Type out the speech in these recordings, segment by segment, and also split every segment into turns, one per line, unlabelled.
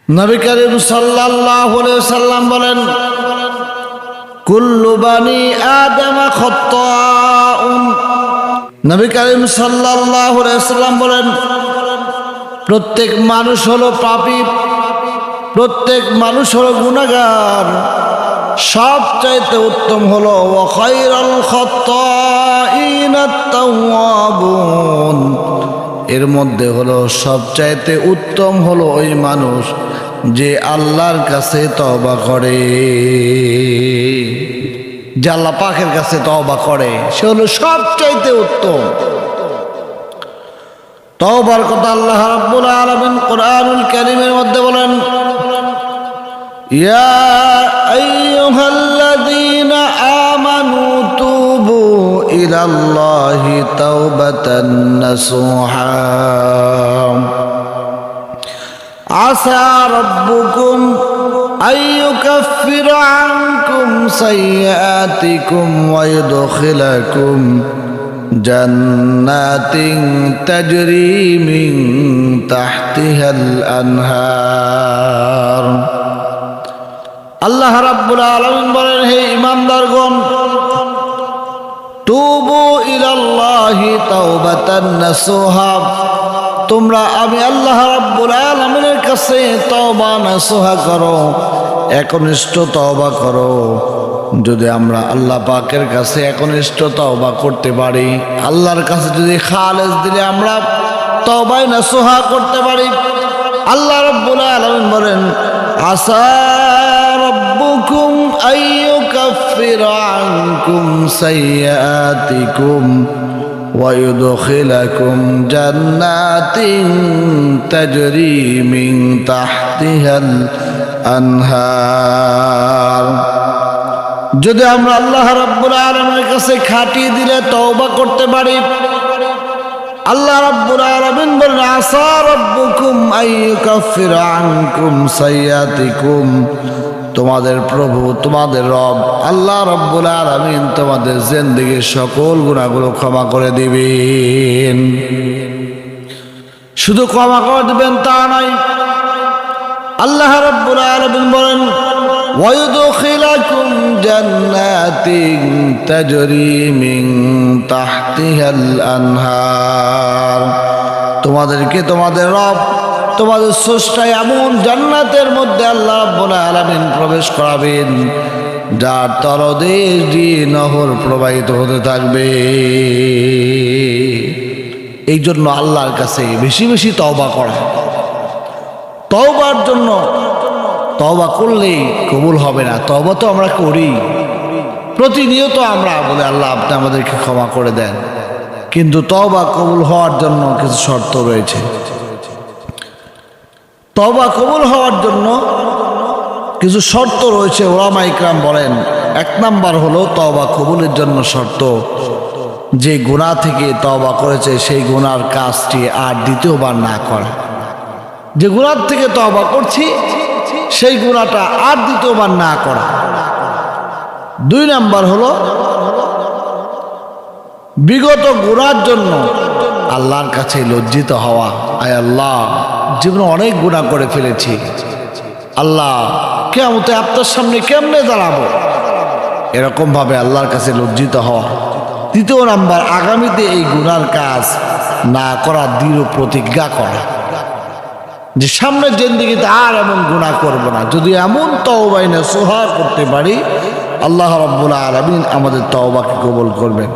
নবী করিম সাল্লাল্লাহু আলাইহি ওয়াসাল্লাম বলেন, কুল্লু বানি আদম খাত্তাউন। নবী করিম সাল্লাল্লাহু আলাইহি ওয়াসাল্লাম বলেন, প্রত্যেক মানুষ হলো পাপী, প্রত্যেক মানুষ হলো গুনাহগার। সবচাইতে উত্তম হলো ওয়া খায়রুল খাত্তাইনা আত-তাওয়াবুন। এর মধ্যে হলো সবচাইতে উত্তম হলো ওই মানুষ যে আল্লাহর কাছে তওবা করে, যে আল্লাহ পাকের কাছে তওবা করে, সে হলো সবচাইতে উত্তম। তওবার কথা আল্লাহ রাব্বুল আলামিন কোরআনুল কারীমের মধ্যে বলেন, ইয়া আইয়ুহাল্লাযীনা আমানু তুবু ইলাল্লাহি তাওবাতান নাসুহা আসা রাব্বুকুম আইয়ুকাফিরা আনকুম সাইয়্যাতিকুম ওয়া ইউদখিলাকুম জান্নাতিন তাজরি মিন তাহতিহাল আনহার। আল্লাহ রাব্বুল আলামিন বলেন, হে ঈমানদারগণ, তুবু ইলাল্লাহি তাওবাতান নাসুহা, তোমরা আমি আল্লাহ রাব্বুল আলামিনের কাছে তওবা নাসুহা করো, একনিষ্ঠ তওবা করো। যদি আমরা আল্লাহ পাকের কাছে একনিষ্ঠ তওবা করতে পারি, আল্লাহর কাছে যদি খালেস দিলে আমরা তওবায়ে নাসুহা করতে পারি, আল্লাহ রাব্বুল আলামিন বলেন, আসা রাব্বুকুম আইয়ুকাফিরা আনকুম সাইয়্যাতিকুম ওয়া ইউদখিলাকুম জান্নাতিন তাজরি মিন তাহতিহাল আনহার। যদি আমরা আল্লাহ রাব্বুল আলামিনের কাছে খাটিয়ে দিলে তওবা করতে পারি, আল্লাহ রাব্বুল আলামিন বলেন, আসা রাব্বুকুম আইয়ুকাফিরা আনকুম সাইয়্যাতিকুম, তোমাদের প্রভু, তোমাদের রব আল্লাহ রাব্বুল আলামিন তোমাদের জিন্দেগীর সকল গুনাহগুলো ক্ষমা করে দিবেন। শুধু ক্ষমা করে দিবেন তা নয়, আল্লাহ রাব্বুল আলামিন বলেন, ওয়া ইউদখিলাকুম জান্নাতিন তাজরি মিন তাহতিহাল আনহার, তোমাদেরকে তোমাদের রব, তোমাদের স্রষ্টা এমন জান্নাতের মধ্যে আল্লাহ রাব্বুল আলামিন প্রবেশ করাবেন যার তলদেশ দিয়ে নহর প্রবাহিত হতে থাকবে। এই জন্য আল্লাহর কাছে বেশি বেশি তওবা করা। তওবার জন্য, তওবা করলেই কবুল হবে না, তওবা তো আমরা করি প্রতিনিয়ত, আমরা বলে আল্লাহ আপনি আমাদেরকে ক্ষমা করে দেন, কিন্তু তওবা কবুল হওয়ার জন্য কিছু শর্ত রয়েছে। তওবা কবুল হওয়ার জন্য কিছু শর্ত রয়েছে, উলামা ইকরাম বলেন, এক নাম্বার হলো তওবা কবুলের জন্য শর্ত, যে গুনাহ থেকে তওবা করেছে সেই গুনার কাজটি আর দ্বিতীয়বার না করা। যে গুনাহ থেকে তওবা করছি সেই গুনাহটা আর দ্বিতীয়বার না করা। দুই নাম্বার হলো বিগত গুনার জন্য আল্লাহর কাছে লজ্জিত হওয়া, আয় আল্লাহ জীবনে অনেক গুনাহ করে ফেলেছি, আল্লাহ কিয়ামতে আপনার সামনে কেমনে দাঁড়াবো, এরকম ভাবে আল্লাহর কাছে লজ্জিত হওয়া। তৃতীয় নাম্বার, আগামীতে এই গুনার কাজ না করার দৃঢ় প্রতিজ্ঞা করা, যে সামনের জিন্দেগিতে আর এমন গুনাহ করব না। যদি এমন তওবা নাসুহা করতে পারি, আল্লাহ রাব্বুল আলামিন আমাদের তওবাকে কবুল করবেন।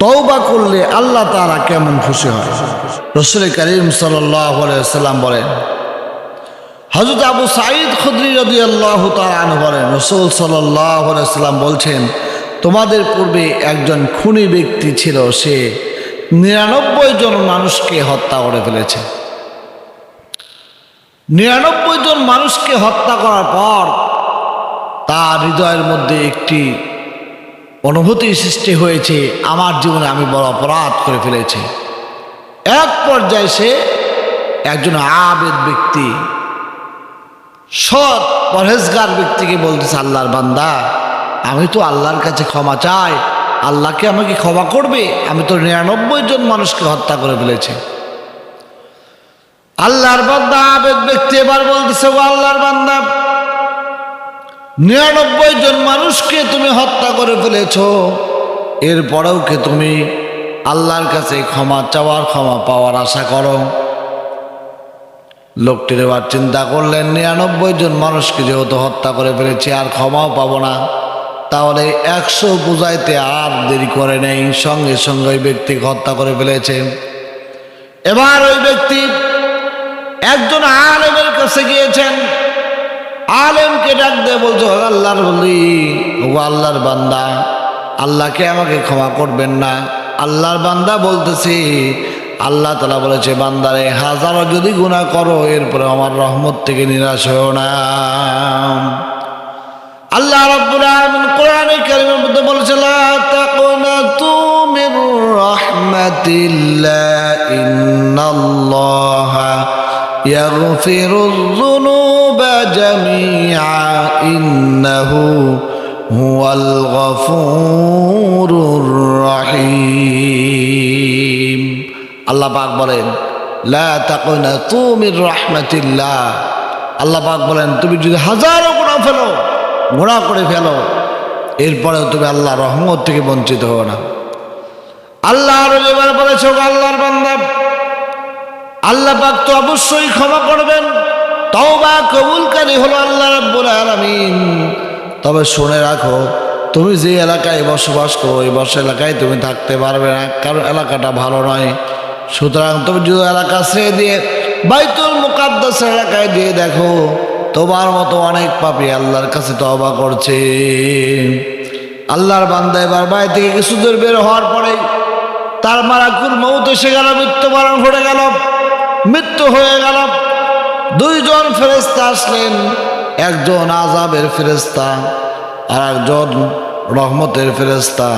তওবা করলে আল্লাহ তাআলা কেমন খুশি হয়। রাসূল করিম সাল্লাল্লাহু আলাইহি ওয়াসাল্লাম বলেন, হযরত আবু সাঈদ খুদরি রাদিয়াল্লাহু তাআলা আনহু বলেন, রাসূল সাল্লাল্লাহু আলাইহি ওয়াসাল্লাম বলছেন, তোমাদের পূর্বে একজন খুনি ব্যক্তি ছিল, সে 99 জন মানুষকে হত্যা করে ফেলেছে। 99 জন মানুষকে হত্যা করার পর তার হৃদয়ের মধ্যে একটি অনুভূতি সৃষ্টি হয়েছে, আমার জীবনে আমি বড় অপরাধ করে ফেলেছি। এক পর্যায়ে সে একজন আবেদ ব্যক্তি, সৎ পরহেজগার ব্যক্তিকে বলতেছে, আল্লাহর বান্দা, আমি তো আল্লাহর কাছে ক্ষমা চাই, আল্লাহকে আমাকে ক্ষমা করবে, আমি তো 99 জন মানুষকে হত্যা করে ফেলেছি। আল্লাহর বান্দা আবেদ ব্যক্তি এবার বলতেছে, ও আল্লাহর বান্দা, 99 জন মানুষকে তুমি হত্যা করে ফেলেছ, এরপরেও কি তুমি আল্লাহর কাছে ক্ষমা চাওয়ার, ক্ষমা পাওয়ার আশা করো? লোকটির এবার চিন্তা করলেন, 99 জন মানুষকে যেহেতু হত্যা করে ফেলেছি, আর ক্ষমাও পাবো না, তাহলে 100 বুঝাইতে আর দেরি করে নেই, সঙ্গে সঙ্গে ওই ব্যক্তিকে হত্যা করে ফেলেছে। এবার ওই ব্যক্তি একজন আলেমের কাছে গিয়েছেন, আলেমকে ডাক দিয়ে বলছো, আল্লাহর বলি, ও আল্লাহর বান্দা, আল্লাহকে আমাকে ক্ষমা করবেন না? আল্লাহর বান্দা বলতেছি, আল্লাহ তাআলা বলেছে, বান্দারে, হাজারো যদি গুনাহ করো, এরপরে আমার রহমত থেকে নিরাশ হও না। আল্লাহ রাব্বুল আলামিন কোরআনে কারীমের মধ্যে বলেছে, লা তাকুনাতু মির রাহমাতিল্লাহ, ইন্নাল্লাহা ইয়াগফিরুয যুনুবা জামিআ, ইন্নাহু হুয়াল গফুরুর রহিম। আল্লাহ পাক বলেন, লা তাকুনাতু মির রাহমাতিল্লাহ, আল্লাহ পাক বলেন, তুমি যদি হাজারো গুনাহ করে ফেলো, এরপরেও তুমি আল্লাহর রহমত থেকে বঞ্চিত হও না। আল্লাহ আরো এবার বলেছে, আল্লাহর বান্দা, আল্লাহ পাক তো অবশ্যই ক্ষমা করবেন, তওবা কবুলকারী হলো আল্লাহ রাব্বুল আলামিন। তবে শুনে রাখো, তুমি যে এলাকায় বসবাস করো, ওই এলাকায় তুমি থাকতে পারবে না, কারণ এলাকাটা ভালো নয়। সুতরাং তুমি যদি এলাকা ছেড়ে দিয়ে বাইতুল মুকাদ্দাস এলাকায় দিয়ে দেখো, তোমার মতো অনেক পাপী আল্লাহর কাছে তওবা করছে। আল্লাহর বান্দা এবার বাড়ি থেকে কিছু দূর বের হওয়ার পরে তার মালাকুল মউত এসে গেল, মৃত্যুবরণ ঘটে গেল, মৃত্যু হয়ে গেল। 2 জন ফেরেশতা আসলেন, একজন আযাবের ফেরেশতা আর একজন রহমতের ফেরেশতা।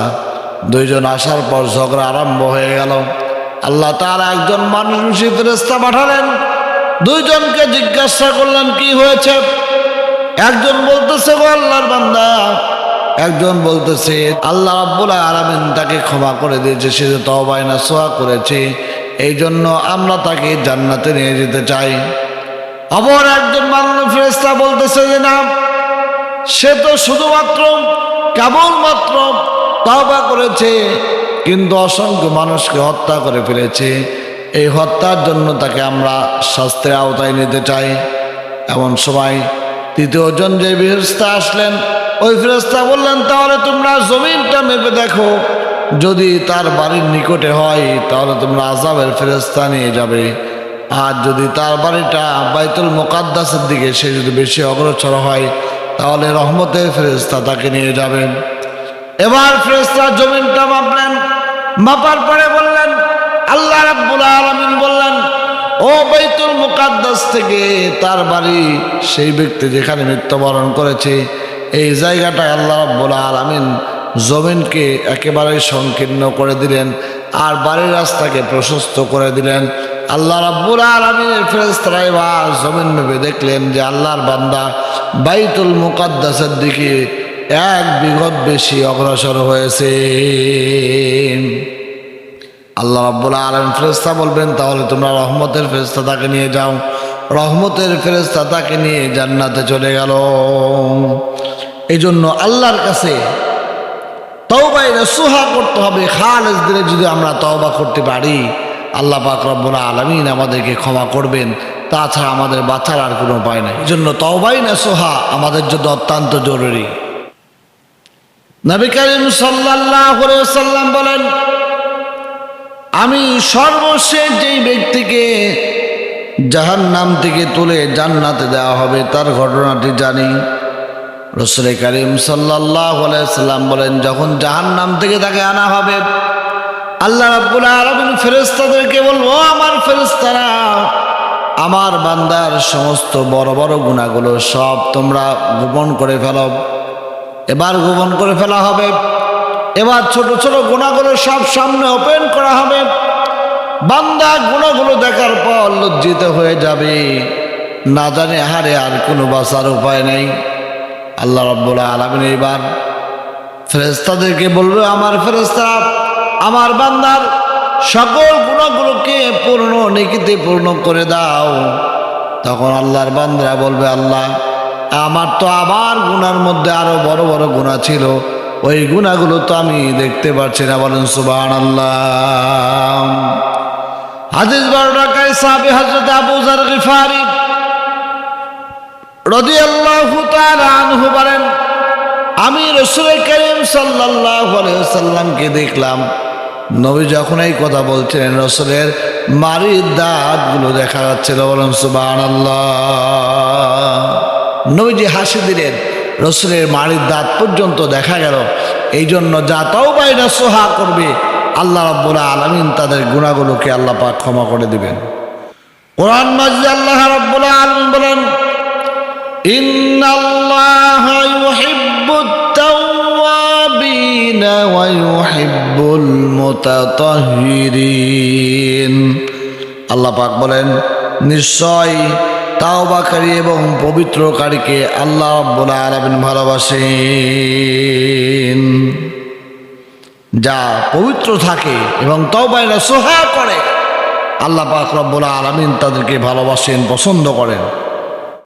2 জন আসার পর ঝগড়া আরম্ভ হয়ে গেল। আল্লাহ তাআলা একজন মানুষী ফেরেশতা পাঠালেন, 2 জনকে জিজ্ঞাসা করলেন, কি হয়েছে? একজন বলতেছে, ও আল্লাহর বান্দা, একজন বলতেছে, আল্লাহ রাব্বুল আলামিন তাকে ক্ষমা করে দিয়েছে, সে যে তওবা নাসুহা করেছে, এই জন্য আমরা তাকে জান্নাতে নিয়ে যেতে চাই। আবার একজন মানুষ ফেরেশতা বলতেছে যে না, সে তো শুধুমাত্র কেবলমাত্র তওবা করেছে, কিন্তু অসংখ্য মানুষকে হত্যা করে ফেলেছে, এই হত্যার জন্য তাকে আমরা শাস্তির আওতায় নিতে চাই। এমন সময় 3য় জন যে ফেরেশতা আসলেন, ওই ফেরেশতা বললেন, তাহলে তোমরা জমিনটা মেপে দেখো, যদি তার বাড়ির নিকটে হয় তাহলে তোমরা আযাবের ফেরেশতা নিয়ে যাবে, আর যদি তার বাড়িটা বাইতুল মুকাদ্দাসের দিকে, সে যদি বেশি অগ্রসর হয়, তাহলে রহমতের ফেরেশতা তাকে নিয়ে যাবে। এবার ফেরেশতা জমিনটা মাপলেন, মাপার পরে বললেন, আল্লাহ রাব্বুল আলামিন বললেন, ও বাইতুল মুকাদ্দাস থেকে তার বাড়ি, সেই ব্যক্তি যেখানে মৃত্যুবরণ করেছে, এই জায়গাটায় আল্লাহ রাব্বুল আলামিন জমিনকে একেবারে সংকীর্ণ করে দিলেন, আর বাড়ির রাস্তাকে প্রশস্ত করে দিলেন। আল্লাহ রাব্বুল আলামিনের ফেরেশতারা এবার জমিন মেপে দেখলেন যে আল্লাহর বান্দা বাইতুল মুকাদ্দাসের দিকে 1 বিঘত বেশি অগ্রসর হয়েছে। আল্লাহ রাব্বুল আলামিন ফেরেশতা বলবেন, তাহলে তোমরা রহমতের ফেরেশতা তাকে নিয়ে যাও। রহমতের ফেরেশতা তাকে নিয়ে জান্নাতে চলে গেল। এই জন্য আল্লাহর কাছে তওবা নাসুহা করতে হবে। খালেস দিলে যদি আমরা তওবা করতে পারি, আল্লাহ পাক রব্বুল আলামিন আমাদেরকে ক্ষমা করবেন, তাছাড়া আমাদের বাঁচার আর কোনো উপায় নাই। এই জন্য তওবা নাসুহা আমাদের জন্য অত্যন্ত জরুরি। নবী করিম সাল্লাল্লাহু আলাইহি ওয়াসাল্লাম বলেন, আমি সর্বশেষ যেই ব্যক্তিকে জাহান্নাম থেকে তুলে জান্নাতে দেওয়া হবে তার ঘটনাটি জানি। রাসূল করিম সাল্লাল্লাহু আলাইহি ওয়াসাল্লাম বলেন, যখন জাহান্নাম থেকে তাকে আনা হবে, আল্লাহ রাব্বুল আলামিন ফেরেশতাদেরকে বলবো, আমার ফেরেশতারা, আমার বান্দার সমস্ত বড় বড় গুনাহগুলো সব তোমরা গোপন করে ফেলো। এবার গোপন করে ফেলা হবে। এবার ছোট ছোট গুনাহগুলো সব সামনে ওপেন করা হবে। বান্দা গুনাহগুলো দেখার পর লজ্জিত হয়ে যাবে, না জানে হারে আর কোনো বাঁচার উপায় নেই। আল্লাহ রাব্বুল আলামিন এবার ফেরেশতাদেরকে বলবে, আমার ফেরেশতারা, আমার বান্দার সকল গুনাহগুলোকে পূর্ণ নেকিতে পূর্ণ করে দাও। তখন আল্লাহর বান্দারা বলবে, আল্লাহ আমার তো আবার গুনার মধ্যে আরো বড় বড় গুনাহ ছিল, ওই গুনাহগুলো তো আমি দেখতে পাচ্ছি না। বলেন সুবহানাল্লাহ। হাদিস বর্ণনাকারী সাহাবী হযরত আবু যর গিফারি রাদিয়াল্লাহু তাআলা আনহু বলেন, আমি রাসূল করিম সাল্লাল্লাহু আলাইহি ওয়াসাল্লামকে দেখলাম, নবী যখন এই কথা বলছিলেন রাসূলের মারির দাঁতগুলো দেখা যাচ্ছিল। বলেন সুবহানাল্লাহ। নবীজি হাসি দিলেন, রাসূলের মারির দাঁত পর্যন্ত দেখা গেল। এই জন্য যা তাওবা নসুহা করবে আল্লাহ রাব্বুল আলামিন তাদের গুনাহগুলোকে আল্লাহ পাক ক্ষমা করে দিবেন। কোরআন মাজিদে আল্লাহ রাব্বুল আলামিন বলেন, ইন্নাল্লাহা ইউহিব্বুত তাওয়াবিন ওয়া ইউহিব্বুল মুতাতাহহিরিন। আল্লাহ পাক বলেন, নিশ্চয় তাওবাকারী এবং পবিত্রকারীকে আল্লাহ রাব্বুল আলামিন ভালোবাসেন। যা পবিত্র থাকে এবং তওবা নসুহা করে আল্লাহ পাক রব্বুল আলামিন তাদেরকে ভালোবাসেন, পছন্দ করেন।